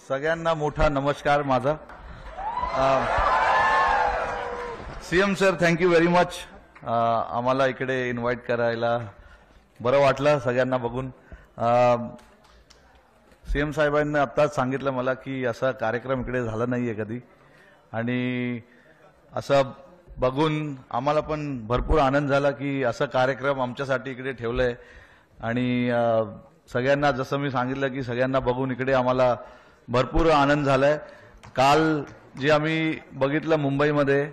सगळ्यांना मोठा नमस्कार माझा. CM sir, thank you very much. आम्हाला इकडे इन्व्हाइट करायला बरं वाटलं सगळ्यांना बघून. सीएम साहेबांनी आत्ताच सांगितलं मला की असा कार्यक्रम इकडे झाला नाहीये कधी, आणि असं बघून आम्हाला पण भरपूर आनंद झाला की असा कार्यक्रम आमच्यासाठी इकडे ठेवलाय. आणि सगळ्यांना जसं मी सांगितलं की सगळ्यांना बघून इकडे आम्हाला भरपूर आनंद झालाय. काल जे आम्ही बघितलं मुंबईमध्ये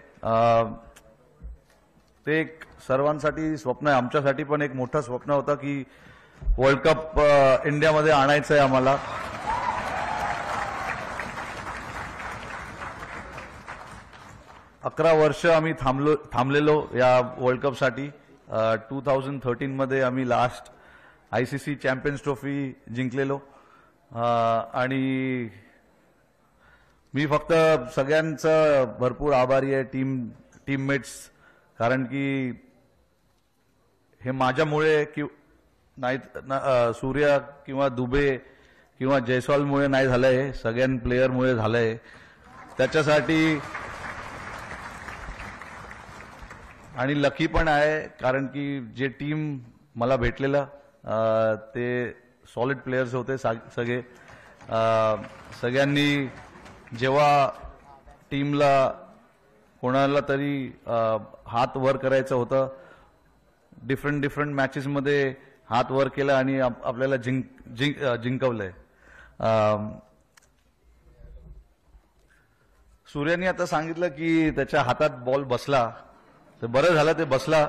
ते एक सर्वांसाठी स्वप्न आहे. आमच्यासाठी पण एक मोठं स्वप्न होतं की वर्ल्ड कप इंडियामध्ये आणायचं आहे आम्हाला. अकरा वर्ष आम्ही थांबलेलो या वर्ल्ड कपसाठी. 2013 मध्ये आम्ही लास्ट आयसीसी चॅम्पियन्स ट्रॉफी जिंकलेलो. आणि मी फक्त सगळ्यांचं भरपूर आभारी आहे, टीममेट्स, कारण की हे माझ्यामुळे नाही, सूर्या किंवा दुबे किंवा जयस्वालमुळे नाही झालंय, सगळ्या प्लेयरमुळे झालंय. त्याच्यासाठी आणि लकी पण आहे, कारण की जे टीम मला भेटलेलं ते सॉलिड प्लेयर्स होते सगळे. सगळ्यांनी जेव्हा टीमला कोणाला तरी हात वर करायचं होतं, डिफरंट मॅचेसमध्ये हात वर केला आणि आपल्याला जिंकवलंय. सूर्याने आता सांगितलं की त्याच्या हातात बॉल बसला, तर बरं झालं ते बसला,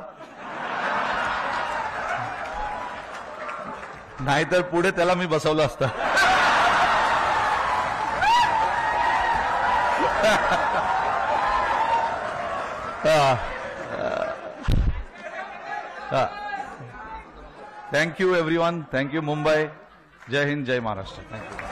नाहीतर पुढे त्याला मी बसवलं असतं. Thank you everyone. थँक्यू मुंबई. जय हिंद, जय महाराष्ट्र. थँक्यू.